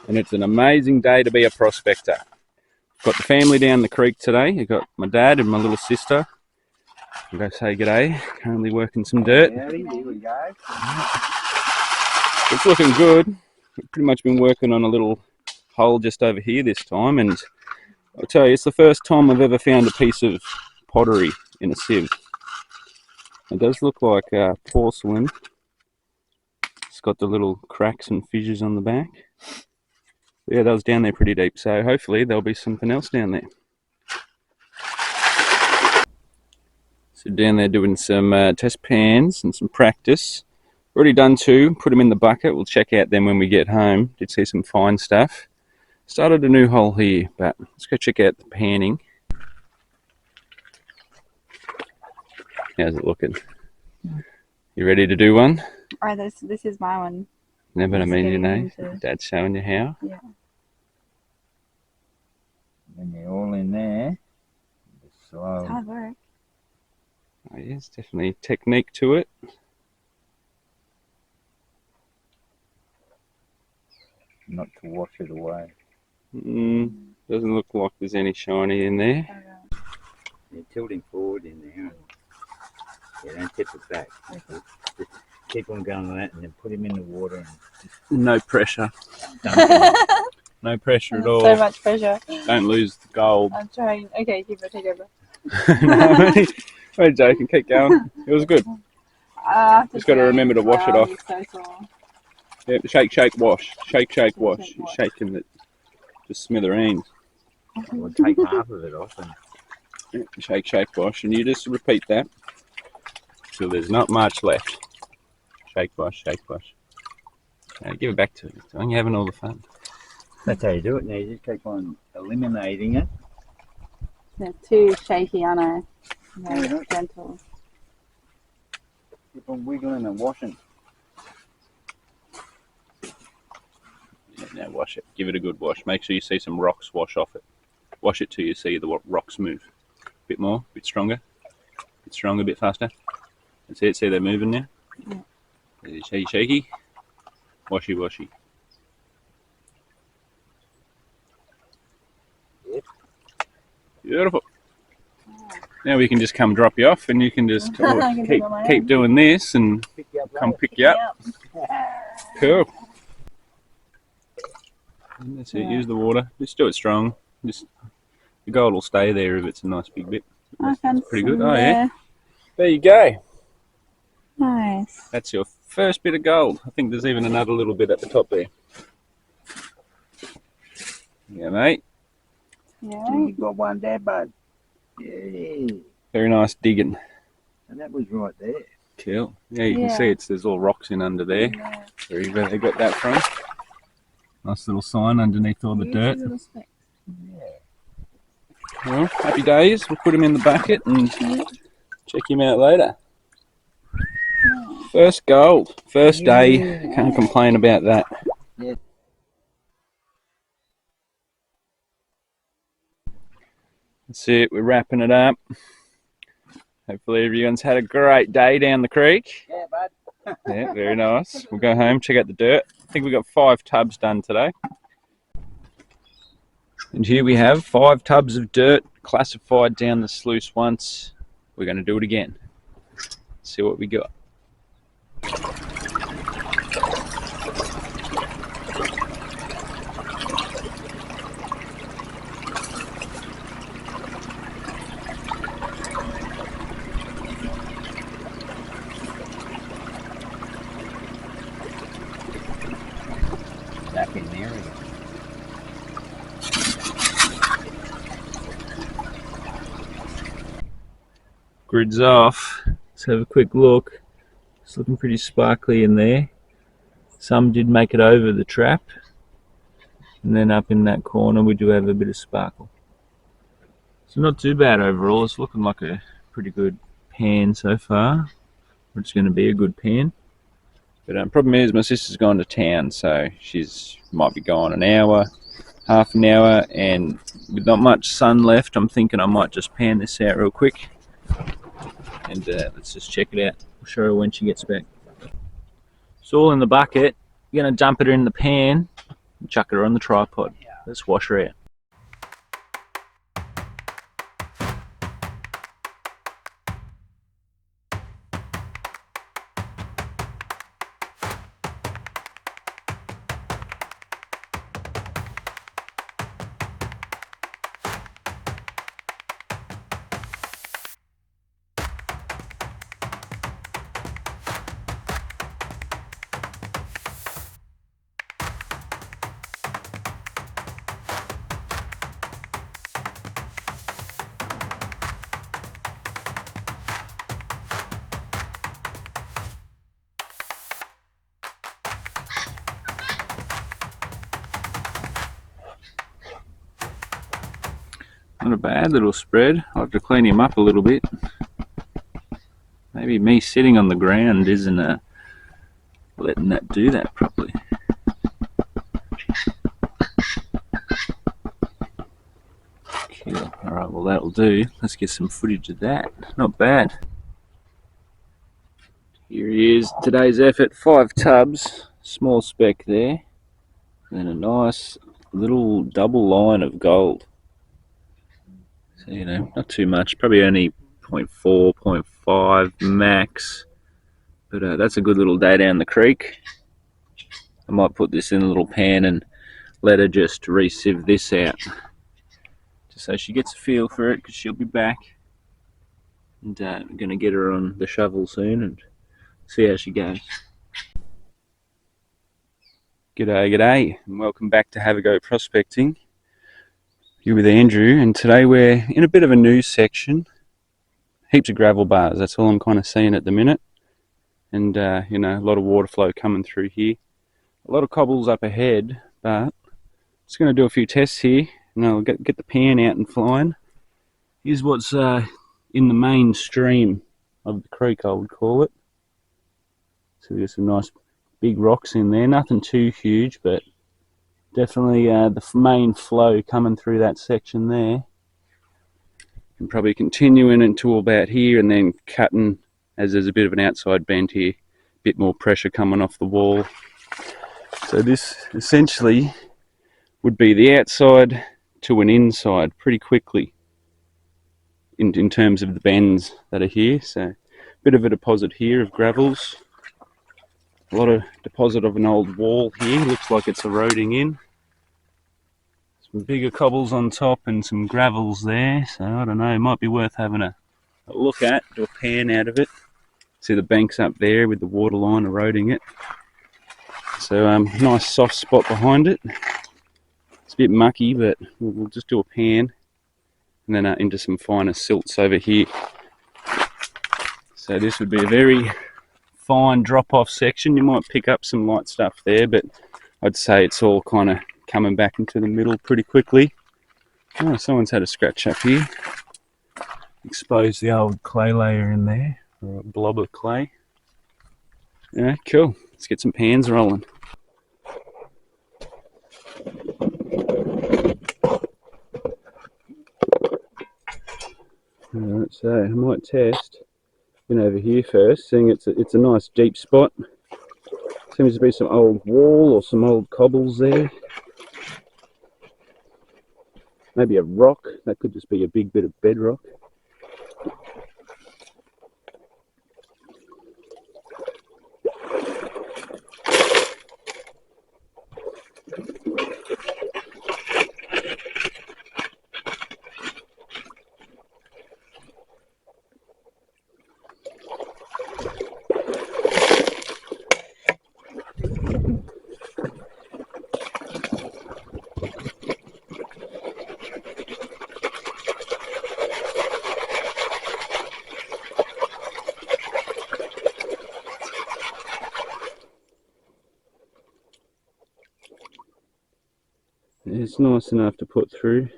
and it's an amazing day to be a prospector. Got the family down the creek today. You've got my dad and my little sister. I'll go say g'day. Currently working some dirt. Here we go. It's looking good. We've pretty much been working on a little hole just over here this time, and I'll tell you, it's the first time I've ever found a piece of pottery in a sieve. It does look like porcelain. It's got the little cracks and fissures on the back. Yeah, that was down there pretty deep, so hopefully there'll be something else down there. So down there doing some test pans and some practice. Already done 2, put them in the bucket. We'll check out them when we get home. Did see some fine stuff. Started a new hole here, but let's go check out the panning. How's it looking? You ready to do one? Oh, this is my one. Never I mean, you know, Dad's showing you how. Yeah. When you're all in there, it's slow. It's hard work. Oh, yeah, there's definitely technique to it. Not to wash it away. Doesn't look like there's any shiny in there. You're tilting forward in there. And you don't tip it back. Just keep on going like that and then put him in the water. And just No pressure. dump him. No pressure at all. So much pressure. Don't lose the gold. I'm trying. Okay, take over. No, we're joking. Keep going. It was good. Just got to remember to wash it off. So sore. Yeah, shake, shake, wash. Shake, shake, wash. You're shaking it just smithereens. We'll take half of it off and Yeah, shake, shake, wash. And you just repeat that till there's not much left. Shake, wash, shake, wash. Now give it back to it. You're having all the fun. that's how you do it. Now you just keep on eliminating it. They're too shaky, aren't I? No, gentle. Keep on wiggling and washing. Yeah, now wash it. Give it a good wash. Make sure you see some rocks wash off it. Wash it till you see the rocks move. A bit more, a bit stronger. A bit stronger, a bit faster. That's it. See they're moving now? Yeah. Shaky, shaky. Washy, washy. Yep. Beautiful. Now we can just come drop you off and you can just keep doing this and Pick you up come later. pick you up. Cool. And that's it. Use the water. Just do it strong. Just the gold will stay there if it's a nice big bit. That's pretty good. Oh yeah. There you go. Nice. That's your first bit of gold. I think there's even another little bit at the top there. Yeah, mate. Yeah. You got one there, bud. Yeah. Very nice digging. And that was right there. Cool. Yeah, you can see there's all rocks in under there. Yeah. Where they got that from. Nice little sign underneath all the dirt. Yeah. Well, happy days. We'll put him in the bucket and check him out later. First gold. First day. Can't complain about that. Yeah. That's it. We're wrapping it up. Hopefully everyone's had a great day down the creek. Yeah, bud. Yeah, very nice. We'll go home, check out the dirt. I think we've got 5 tubs done today. And here we have 5 tubs of dirt classified down the sluice once. We're going to do it again. See what we got. Back in there again. Grid's off. Let's have a quick look. It's looking pretty sparkly in there. Some did make it over the trap. And then up in that corner we do have a bit of sparkle. So not too bad overall. It's looking like a pretty good pan so far. It's going to be a good pan. But problem is my sister's gone to town, so she's might be gone an hour, half an hour, and with not much sun left, I'm thinking I might just pan this out real quick. And let's just check it out. I'll show her when she gets back. It's all in the bucket. You're going to dump it in the pan Chuck her on the tripod. Let's wash her out. Not a bad little spread. I'll have to clean him up a little bit. Maybe me sitting on the ground isn't letting that do that properly. Cool. Alright, well that'll do. Let's get some footage of that. Not bad. Here he is, today's effort, 5 tubs, small speck there, and a nice little double line of gold. So, you know, not too much, probably only 0.4, 0.5 max, but that's a good little day down the creek. I might put this in a little pan and let her just re-sieve this out, just so she gets a feel for it, because she'll be back. And I'm going to get her on the shovel soon and see how she goes. G'day, and welcome back to Have a Go Prospecting. You're with Andrew, and today we're in a bit of a new section. Heaps of gravel bars, that's all I'm kind of seeing at the minute. And, you know, a lot of water flow coming through here. A lot of cobbles up ahead, but just going to do a few tests here, and I'll get the pan out and flying. Here's what's in the main stream of the creek, I would call it. So there's some nice big rocks in there, nothing too huge, but definitely the main flow coming through that section there. And probably continuing until about here and then cutting as there's a bit of an outside bend here, a bit more pressure coming off the wall. So this essentially would be the outside to an inside pretty quickly in terms of the bends that are here. So a bit of a deposit here of gravels. A lot of deposit of an old wall here, looks like it's eroding in. Some bigger cobbles on top and some gravels there, so I don't know, it might be worth having a look at, do a pan out of it. See the banks up there with the water line eroding it. So nice soft spot behind it. It's a bit mucky, but we'll just do a pan and then into some finer silts over here. So this would be a very fine drop-off section. You might pick up some light stuff there, but I'd say it's all kind of coming back into the middle pretty quickly. Oh, someone's had a scratch up here. Expose the old clay layer in there, or a blob of clay. Yeah, cool. Let's get some pans rolling. Alright, so I might test in over here first, seeing it's a nice deep spot. Seems to be some old wall or some old cobbles there. Maybe a rock, that could just be a big bit of bedrock. It's nice enough to put through.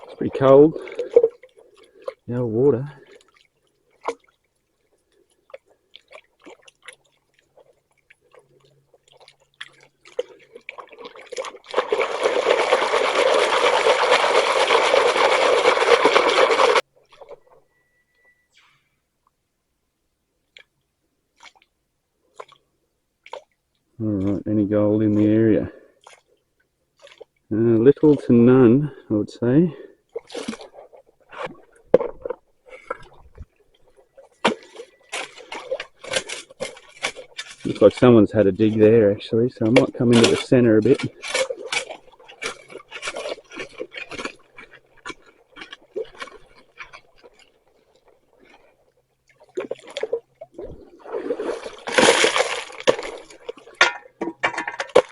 It's pretty cold. No water. Alright, any gold in the area? Little to none, I would say. Looks like someone's had a dig there actually, so I might come into the centre a bit.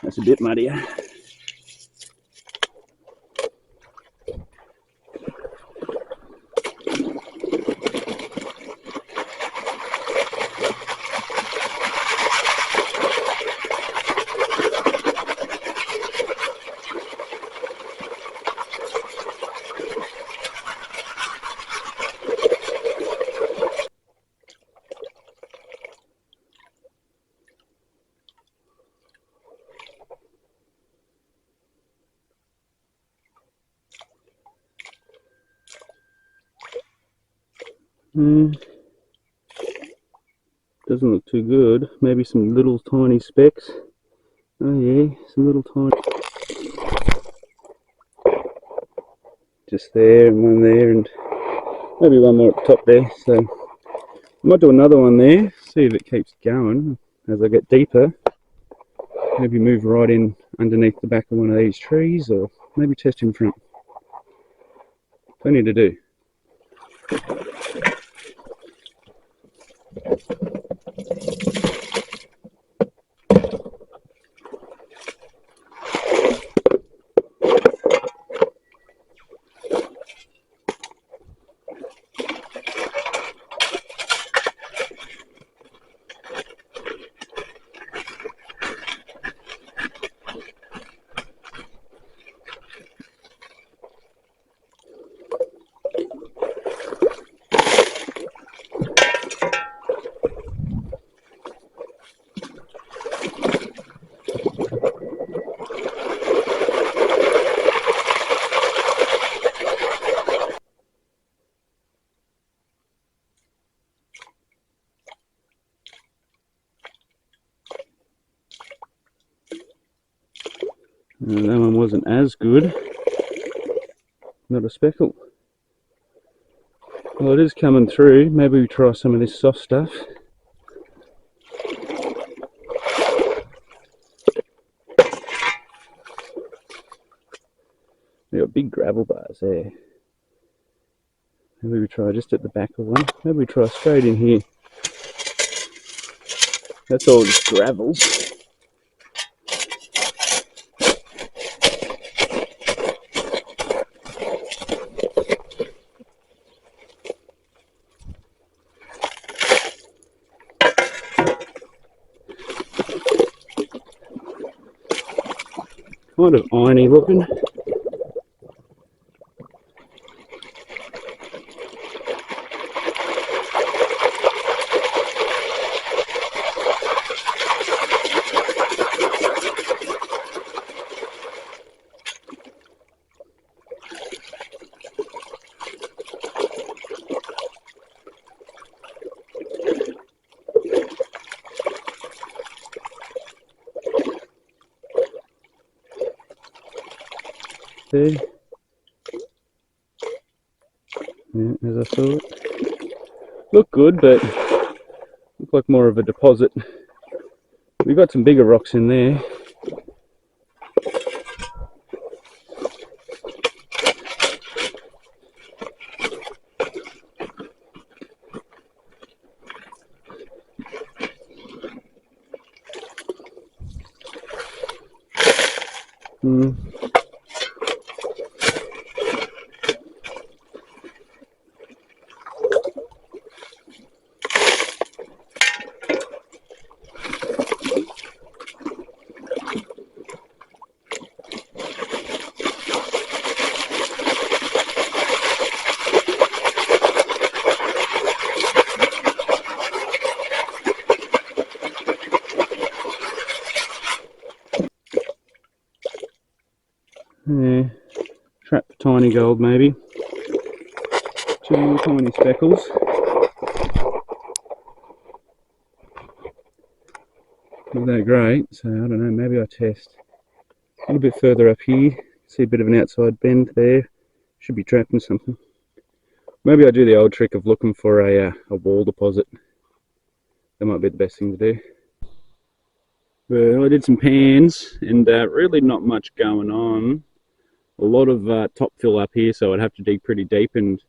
That's a bit muddier. Doesn't look too good. Maybe some little tiny specks. Oh yeah, some little tiny. Just there and one there and maybe one more up top there. So I might do another one there, see if it keeps going as I get deeper. Maybe move right in underneath the back of one of these trees, or maybe test in front. Plenty to do. That one wasn't as good. Not a speckle. Well, it is coming through. Maybe we try some of this soft stuff. We got big gravel bars there. Maybe we try just at the back of one. Maybe we try straight in here. That's all just gravel. Kind of irony looking. There. Yeah, as I thought. Look good, but look like more of a deposit. We've got some bigger rocks in there. Yeah, trap for tiny gold maybe. Two more tiny speckles. not that great, so I don't know, maybe I test a little bit further up here. See a bit of an outside bend there. Should be trapping something. Maybe I do the old trick of looking for a wall deposit. That might be the best thing to do. Well, I did some pans and really not much going on. A lot of top fill up here, so I'd have to dig pretty deep, and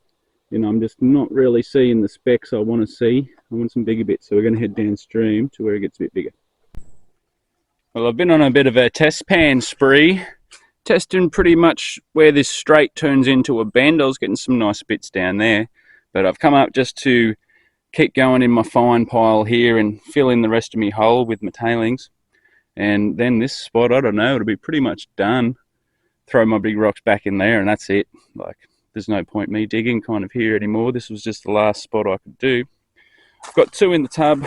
you know, I'm just not really seeing the specks I want to see. I want some bigger bits, so we're going to head downstream to where it gets a bit bigger. Well, I've been on a bit of a test pan spree, testing pretty much where this straight turns into a bend. I was getting some nice bits down there, but I've come up just to keep going in my fine pile here and fill in the rest of my hole with my tailings. And then this spot, I don't know, it'll be pretty much done. Throw my big rocks back in there and that's it. Like, there's no point me digging kind of here anymore. This was just the last spot I could do. I've got 2 in the tub,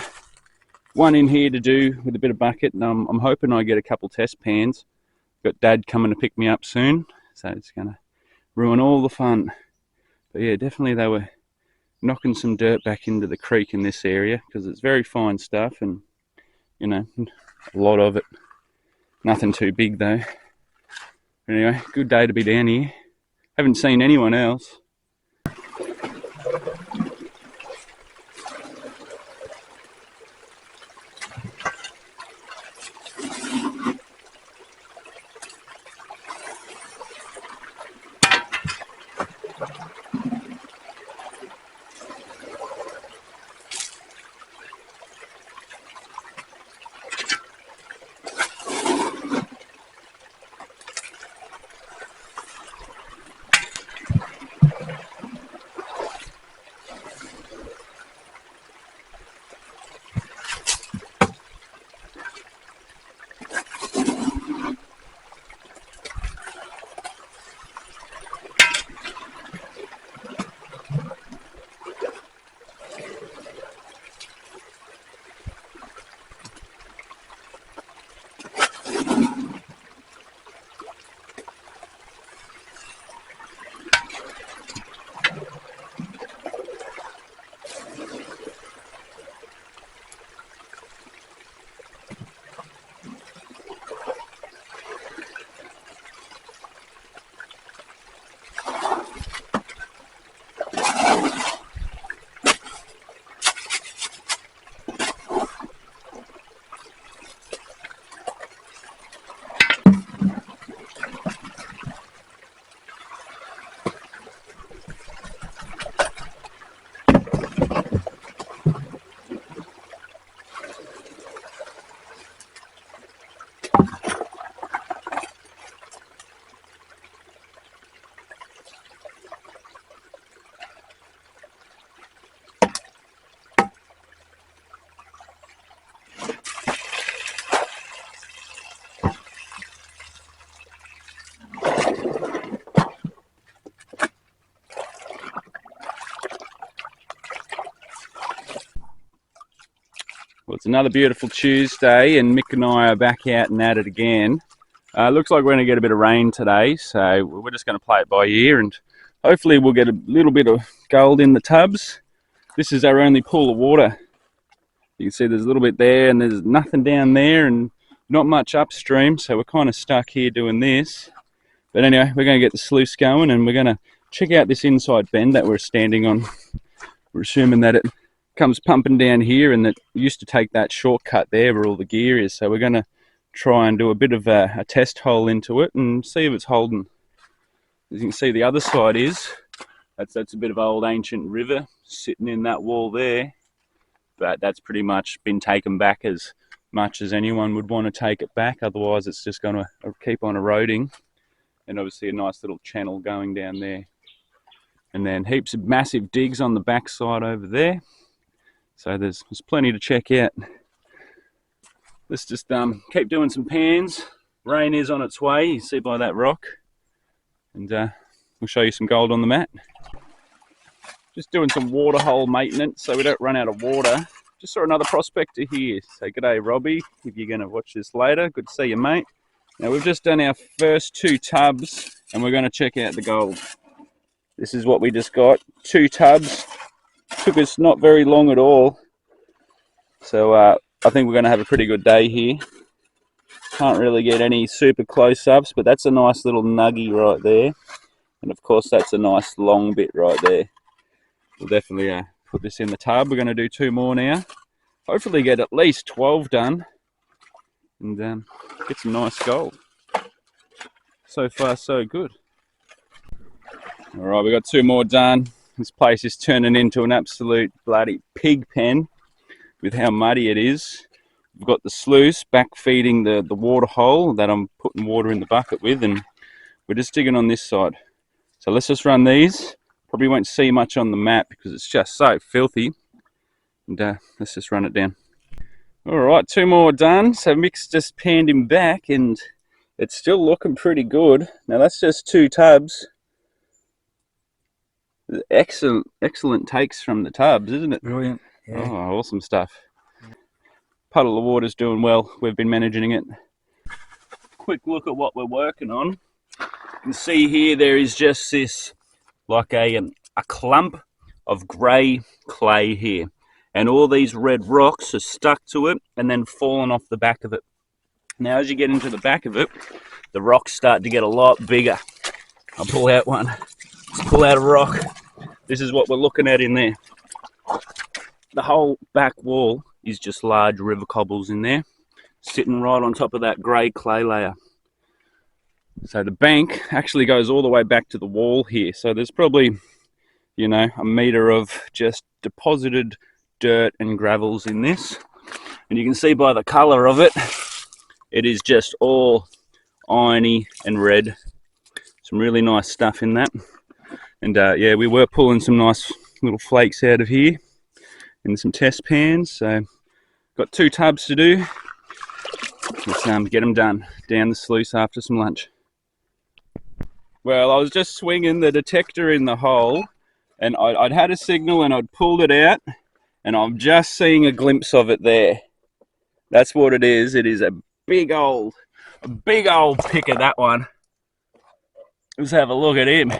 1 in here to do with a bit of bucket, and I'm hoping I get a couple test pans. Got Dad coming to pick me up soon, so it's going to ruin all the fun. But yeah, definitely they were knocking some dirt back into the creek in this area because it's very fine stuff, and you know, a lot of it. Nothing too big though. Anyway, good day to be down here. Haven't seen anyone else. Well, it's another beautiful Tuesday and Mick and I are back out and at it again. Looks like we're going to get a bit of rain today, so we're just going to play it by ear and hopefully we'll get a little bit of gold in the tubs. This is our only pool of water. You can see there's a little bit there and there's nothing down there and not much upstream, so we're kind of stuck here doing this. But anyway, we're going to get the sluice going and we're going to check out this inside bend that we're standing on. We're assuming that it comes pumping down here and that used to take that shortcut there where all the gear is, so we're going to try and do a bit of a test hole into it and see if it's holding. As you can see, the other side is that's a bit of old ancient river sitting in that wall there, but that's pretty much been taken back as much as anyone would want to take it back, otherwise it's just going to keep on eroding. And obviously a nice little channel going down there, and then heaps of massive digs on the back side over there. So there's plenty to check out. Let's just keep doing some pans. Rain is on its way, you see by that rock. And we'll show you some gold on the mat. Just doing some water hole maintenance so we don't run out of water. Just saw another prospector here. So g'day Robbie, if you're going to watch this later. Good to see you, mate. Now we've just done our first 2 tubs and we're going to check out the gold. This is what we just got, 2 tubs. Took us not very long at all. So I think we're going to have a pretty good day here. Can't really get any super close-ups, but that's a nice little nuggy right there. And of course, that's a nice long bit right there. We'll definitely put this in the tub. We're going to do 2 more now. Hopefully get at least 12 done and get some nice gold. So far, so good. All right, we got 2 more done. This place is turning into an absolute bloody pig pen with how muddy it is. We've got the sluice back feeding the water hole that I'm putting water in the bucket with, and we're just digging on this side. So let's just run these. Probably won't see much on the map because it's just so filthy. And let's just run it down. All right, 2 more done. So Mick's just panned him back and it's still looking pretty good. Now that's just 2 tubs. Excellent takes from the tubs, isn't it? Brilliant. Yeah. Oh, awesome stuff. Puddle of Water's doing well. We've been managing it. Quick look at what we're working on. You can see here there is just this, like a clump of grey clay here. And all these red rocks are stuck to it and then fallen off the back of it. Now as you get into the back of it, the rocks start to get a lot bigger. I'll pull out one. Let's pull out a rock. This is what we're looking at in there. The whole back wall is just large river cobbles in there, sitting right on top of that grey clay layer. So the bank actually goes all the way back to the wall here. So there's probably, you know, a metre of just deposited dirt and gravels in this. And you can see by the colour of it, it is just all irony and red. Some really nice stuff in that. And yeah, we were pulling some nice little flakes out of here in some test pans. So got 2 tubs to do. Let's get them done down the sluice after some lunch. Well, I was just swinging the detector in the hole and I'd had a signal and I'd pulled it out and I'm just seeing a glimpse of it there. That's what it is. It is a big old picker, that one. Let's have a look at him.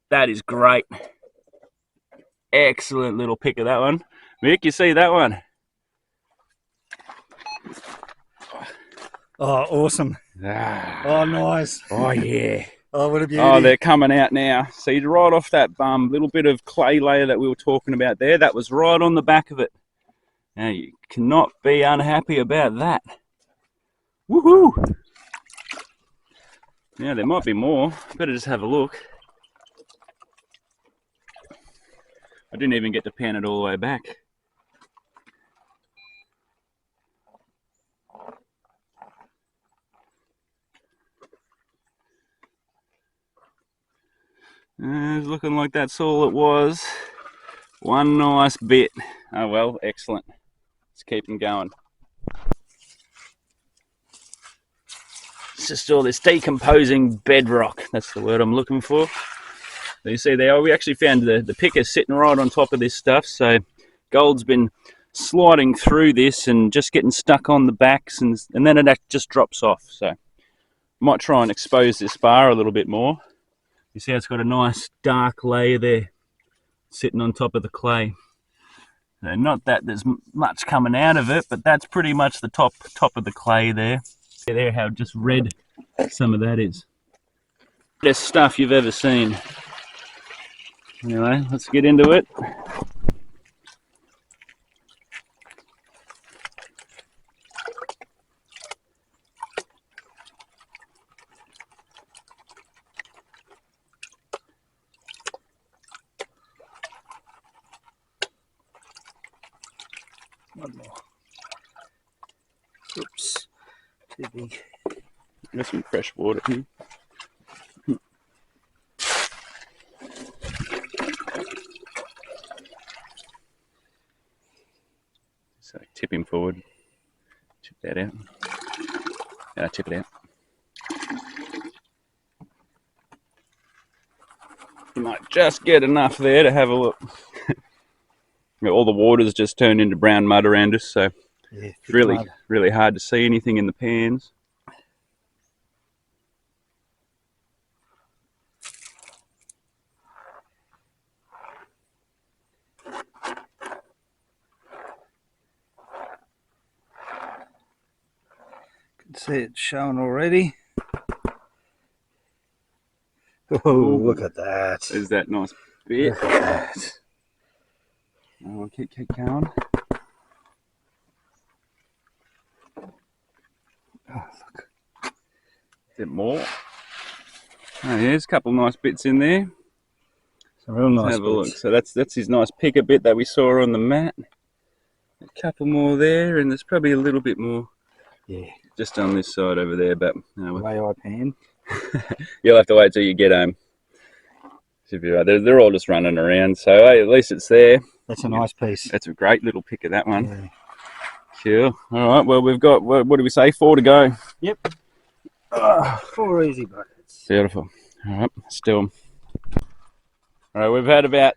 That is great. Excellent little picker, that one. Mick, you see that one? Oh, awesome. Oh, nice. Oh, yeah. Oh, what a beauty. Oh, they're coming out now. See, right off that little bit of clay layer that we were talking about there, that was right on the back of it. Now, you cannot be unhappy about that. Woohoo! Now, there might be more. Better just have a look. I didn't even get to pan it all the way back. It's looking like that's all it was. One nice bit. Oh well, excellent. Let's keep them going. It's just all this decomposing bedrock. That's the word I'm looking for. So you see there, we actually found the picker sitting right on top of this stuff. So gold's been sliding through this and just getting stuck on the backs, and then it just drops off. So might try and expose this bar a little bit more. You see it's got a nice dark layer there sitting on top of the clay. So not that there's much coming out of it, but that's pretty much the top of the clay there. See there how just red some of that is. Best stuff you've ever seen. Anyway, let's get into it. One more. Oops. Too big. There's some fresh water here. So tip him forward. Tip that out. Tip it out. You might just get enough there to have a look. All the water's just turned into brown mud around us, so Yeah, really hard to see anything in the pans. See it showing already. Oh, Ooh. look at that. There's that nice bit. Look at that. Oh, keep going. Oh, look. Is there more? Oh, there's a couple of nice bits in there. Some real nice Have a look. bits. So that's his nice picker bit that we saw on the mat. A couple more there, and there's probably a little bit more Yeah. just on this side over there, but The way I pan. you'll have to wait till you get home. Should be right. They're all just running around, so hey, at least it's there. That's a nice piece. That's a great little picker, that one. Yeah. Cool. All right, well, we've got, what do we say, 4 to go? Yep. 4 easy buckets. Beautiful. All right, still. All right, we've had about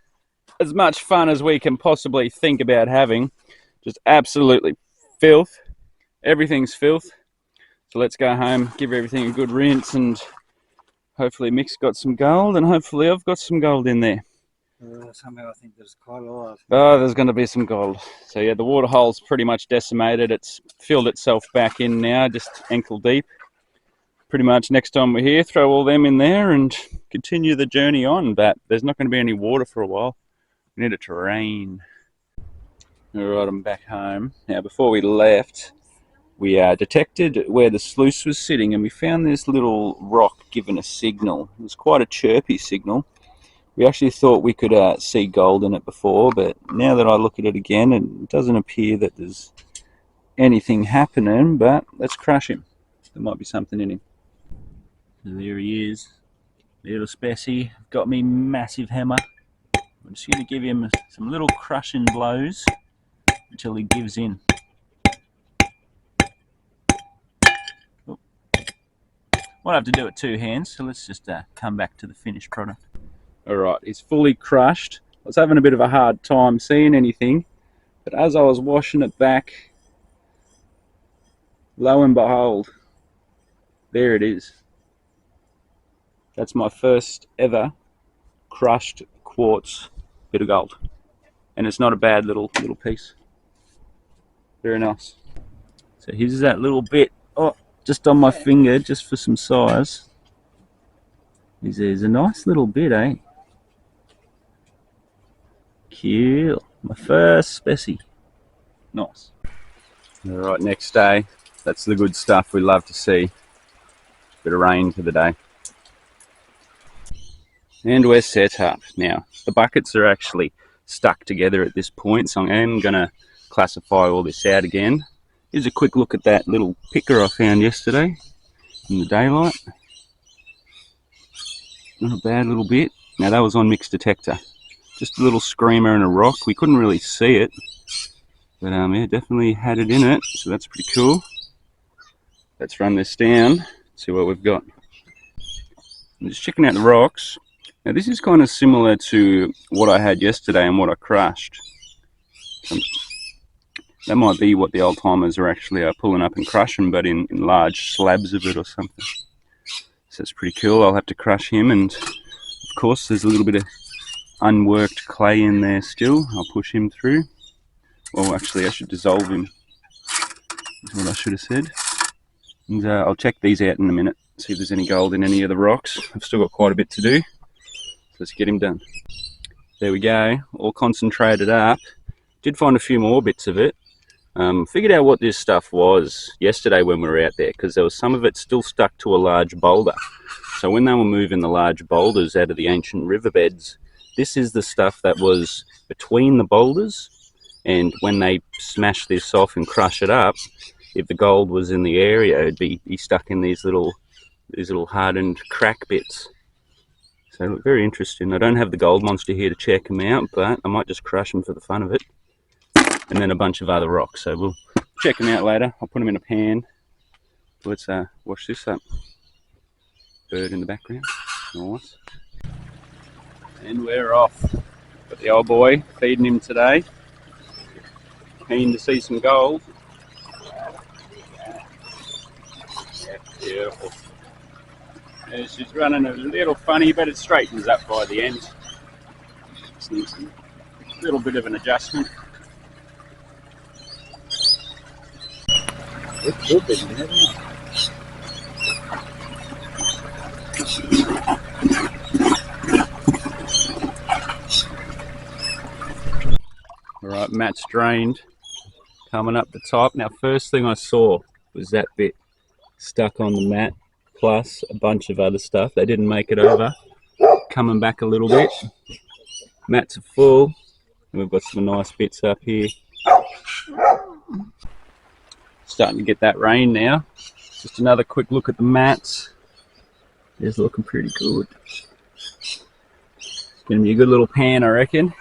as much fun as we can possibly think about having. Just absolutely filth. Everything's filth. So let's go home, give everything a good rinse, and hopefully Mick's got some gold, and hopefully I've got some gold in there. Somehow I think there's quite a lot. Oh, there's going to be some gold. So yeah, the water hole's pretty much decimated. It's filled itself back in now, just ankle deep. Pretty much next time we're here, throw all them in there and continue the journey on. But there's not going to be any water for a while. We need it to rain. All right, I'm back home. Now, before we left, we detected where the sluice was sitting, and we found this little rock giving a signal. It was quite a chirpy signal. We actually thought we could see gold in it before, but now that I look at it again, it doesn't appear that there's anything happening, but let's crush him. There might be something in him. So there he is, little Spessy. Got me massive hammer. I'm just going to give him some little crushing blows until he gives in. Oh. Might have to do it 2 hands, so let's just come back to the finished product. Alright, he's fully crushed. I was having a bit of a hard time seeing anything, but as I was washing it back, lo and behold, there it is. That's my first ever crushed quartz bit of gold. And it's not a bad little piece. Very nice. So here's that little bit, just on my finger, just for some size. There's a nice little bit, eh? Cool. My first Spessy. Nice. Alright, next day. That's the good stuff we love to see. Bit of rain for the day. And we're set up. Now, the buckets are actually stuck together at this point, so I am going to classify all this out again. Here's a quick look at that little picker I found yesterday in the daylight. Not a bad little bit. Now, that was on Mick's detector. Just a little screamer and a rock. We couldn't really see it, but yeah, definitely had it in it, so that's pretty cool. Let's run this down, see what we've got. I'm just checking out the rocks. Now this is kind of similar to what I had yesterday and what I crushed. That might be what the old timers are actually pulling up and crushing, but in large slabs of it or something. So it's pretty cool. I'll have to crush him, and of course there's a little bit of unworked clay in there still. I'll push him through. Well, actually I should dissolve him, is what I should have said. And I'll check these out in a minute, see if there's any gold in any of the rocks. I've still got quite a bit to do. Let's get him done. There we go, all concentrated up. Did find a few more bits of it. Figured out what this stuff was yesterday when we were out there, because there was some of it still stuck to a large boulder. So when they were moving the large boulders out of the ancient riverbeds, this is the stuff that was between the boulders, and when they smash this off and crush it up, if the gold was in the area, it'd be stuck in these little hardened crack bits. So look, very interesting. I don't have the gold monster here to check them out, but I might just crush them for the fun of it. And then a bunch of other rocks. So we'll check them out later. I'll put them in a pan. Let's wash this up. Bird in the background. Nice. And we're off. Got the old boy feeding him today. Keen to see some gold. Yeah, beautiful. Yeah, she's running a little funny, but it straightens up by the end. Just needs a little bit of an adjustment. It's good, but you never know. Alright, mat's drained. Coming up the top. Now, first thing I saw was that bit stuck on the mat, plus a bunch of other stuff. They didn't make it over. Coming back a little bit. Mats are full. And we've got some nice bits up here. Starting to get that rain now. Just another quick look at the mats. It's looking pretty good. It's going to be a good little pan, I reckon.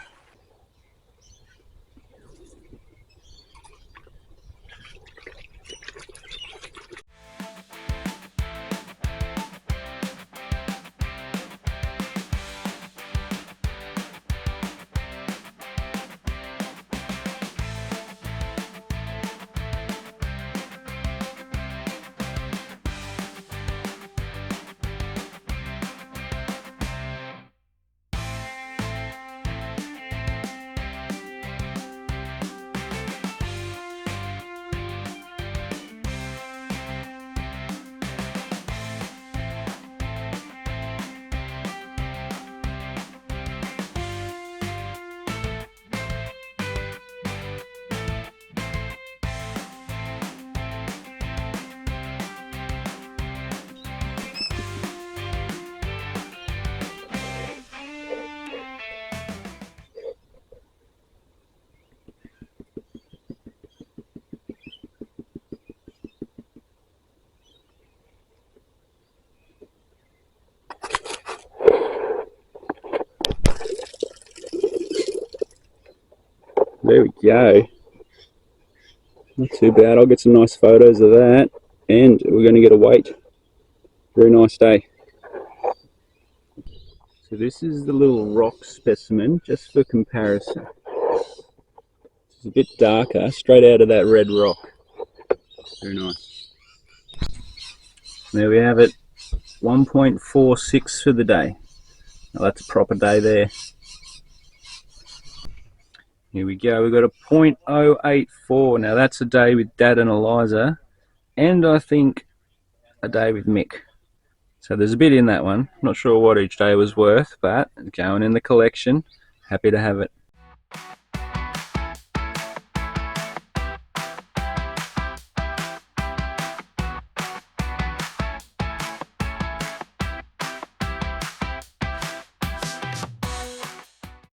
There we go. Not too bad. I'll get some nice photos of that. And we're going to get a weight. Very nice day. So this is the little rock specimen, just for comparison. It's a bit darker, straight out of that red rock. Very nice. There we have it. 1.46 for the day. Now that's a proper day there. Here we go, we've got a 0.084. Now that's a day with Dad and Eliza, and I think a day with Mick. So there's a bit in that one. Not sure what each day was worth, but going in the collection. Happy to have it.